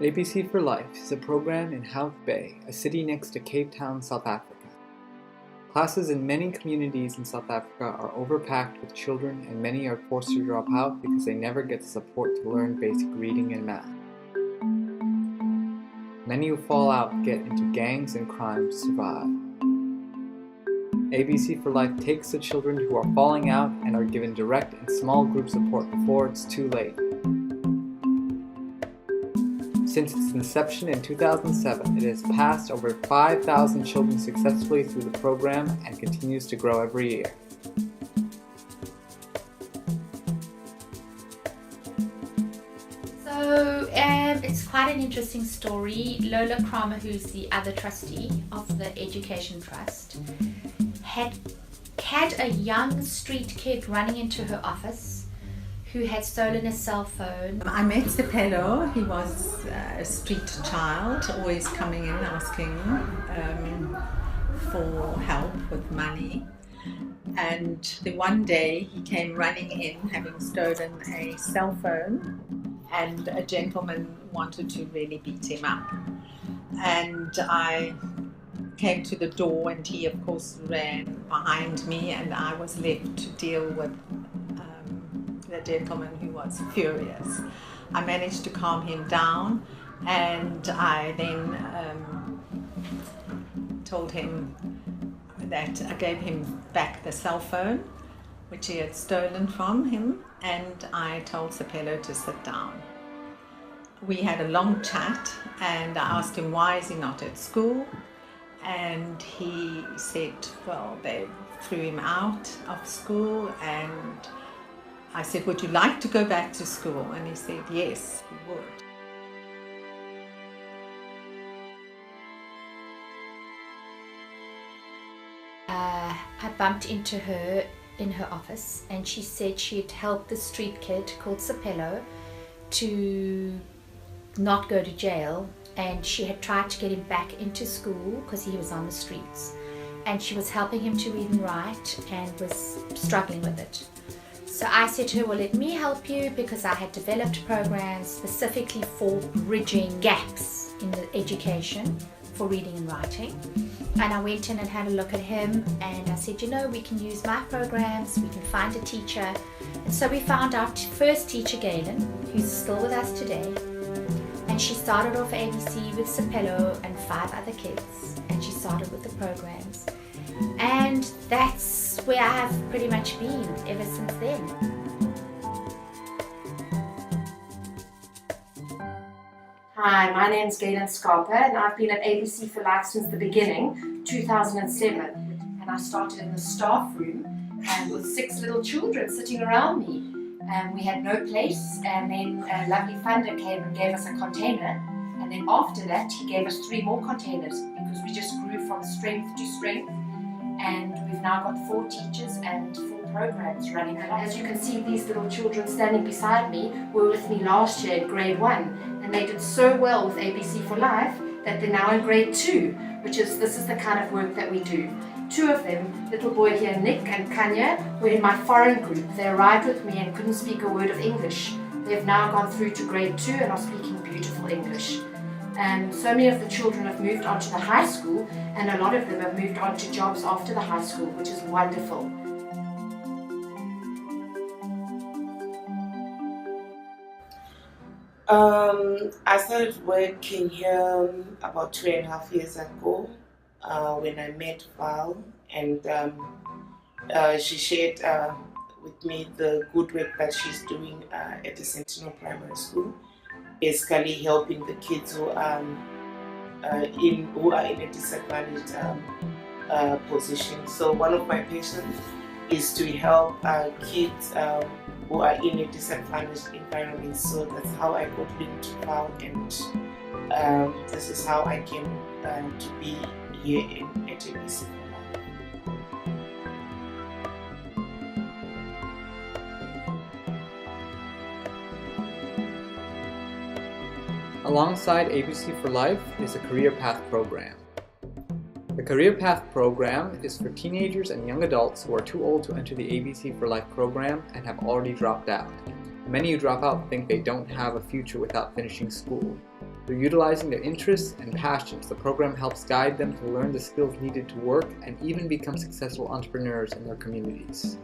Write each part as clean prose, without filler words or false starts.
ABC for Life is a program in Hout Bay, a city next to Cape Town, South Africa. Classes in many communities in South Africa are overpacked with children, and many are forced to drop out because they never get the support to learn basic reading and math. Many who fall out get into gangs and crime to survive. ABC for Life takes the children who are falling out and are given direct and small group support before it's too late. Since its inception in 2007, it has passed over 5,000 children successfully through the program and continues to grow every year. So it's quite an interesting story. Lola Kramer, who's the other trustee of the Education Trust, had a young street kid running into her office who had stolen a cell phone. I met Sibello. He was a street child, always coming in asking for help with money. And the one day he came running in, having stolen a cell phone, and a gentleman wanted to really beat him up. And I came to the door, and he of course ran behind me, and I was left to deal with the gentleman who was furious. I managed to calm him down, and I then told him that I gave him back the cell phone which he had stolen from him, and I told Sibello to sit down. We had a long chat, and I asked him why is he not at school, and he said, well, they threw him out of school. And I said, would you like to go back to school? And he said, yes, he would. I bumped into her in her office, and she said she'd helped the street kid called Sibello to not go to jail, and she had tried to get him back into school because he was on the streets, and she was helping him to read and write and was struggling with it. So I said to her, well, let me help you, because I had developed programs specifically for bridging gaps in the education for reading and writing. And I went in and had a look at him, and I said, you know, we can use my programs, we can find a teacher. And so we found our first teacher, Gailyn, who's still with us today. And she started off ABC with Sibello and 5 other kids, and she started with the programs. And that's where I have pretty much been ever since then. Hi, my name's Gailyn Scarpa, and I've been at ABC for Life since the beginning, 2007. And I started in the staff room with 6 little children sitting around me. We had no place, and then a lovely funder came and gave us a container. And then after that, he gave us 3 more containers, because we just grew from strength to strength. And we've now got 4 teachers and 4 programs running. And as you can see, these little children standing beside me were with me last year in grade 1, and they did so well with ABC for Life that they're now in grade 2, this is the kind of work that we do. 2 of them, little boy here, Nick and Kanya, were in my foreign group. They arrived with me and couldn't speak a word of English. They've now gone through to grade 2 and are speaking beautiful English. So many of the children have moved on to the high school, and a lot of them have moved on to jobs after the high school, which is wonderful. I started working here about 2.5 years ago when I met Val, and she shared with me the good work that she's doing at the Sentinel Primary School, basically helping the kids who are in a disadvantaged position. So one of my passions is to help kids who are in a disadvantaged environment. So that's how I got linked to Val, and this is how I came to be here at ABC. Alongside ABC for Life is a Career Path program. The Career Path program is for teenagers and young adults who are too old to enter the ABC for Life program and have already dropped out. Many who drop out think they don't have a future without finishing school. Through utilizing their interests and passions, the program helps guide them to learn the skills needed to work and even become successful entrepreneurs in their communities.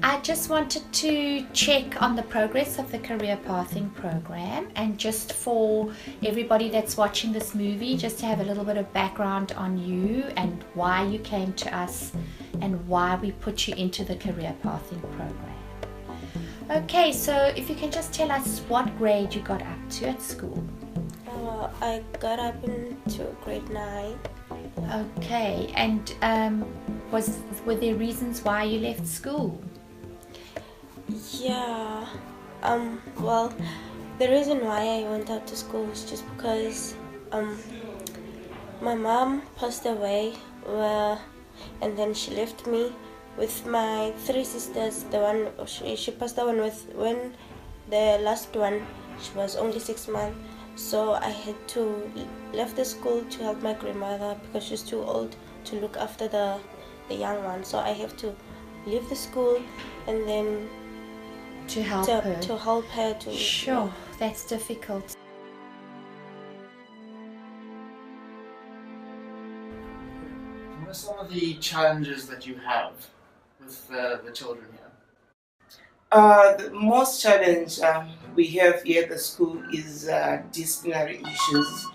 I just wanted to check on the progress of the career pathing program, and just for everybody that's watching this movie, just to have a little bit of background on you and why you came to us and why we put you into the career pathing program. Okay, so if you can just tell us what grade you got up to at school. I got up into grade 9. Okay, and were there reasons why you left school? Yeah, well, the reason why I went out to school was just because my mom passed away, and then she left me with my 3 sisters. The one she passed away with, when the last one, she was only 6 months. So I had to leave the school to help my grandmother because she's too old to look after the young one. So I have to leave the school and then To help her. To help her to. Sure, that's difficult. What are some of the challenges that you have with the children here? The most challenge we have here at the school is disciplinary issues,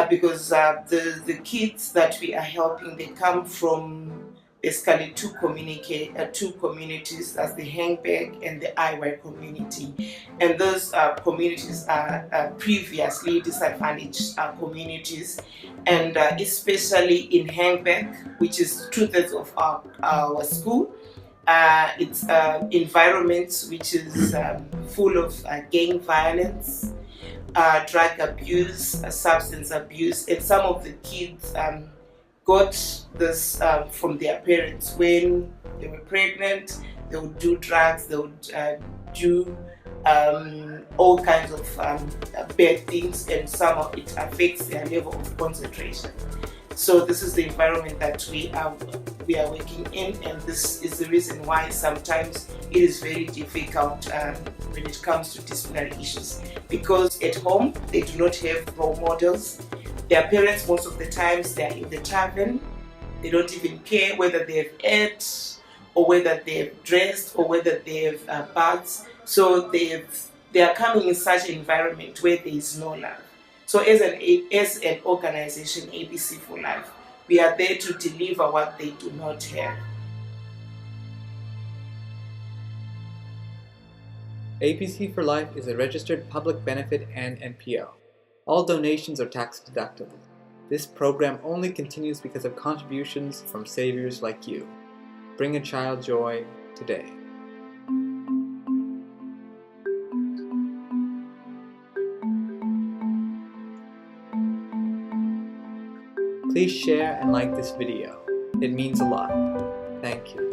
because the kids that we are helping, they come from basically two communities, that's the Handbag and the IY community, and those communities are previously disadvantaged communities, and especially in Handbag, which is 2/3 of our school. It's environment which is full of gang violence, drug abuse, substance abuse, and some of the kids got this from their parents. When they were pregnant, they would do drugs, they would do all kinds of bad things, and some of it affects their level of concentration. So this is the environment that we are working in, and this is the reason why sometimes it is very difficult when it comes to disciplinary issues, because at home they do not have role models. Their parents, most of the times, they are in the tavern. They don't even care whether they've ate or whether they've dressed or whether they've baths. So they are coming in such an environment where there is no love. So as an organization, ABC for Life, we are there to deliver what they do not have. ABC for Life is a registered public benefit and NPO. All donations are tax deductible. This program only continues because of contributions from saviors like you. Bring a child joy today. Please share and like this video. It means a lot. Thank you.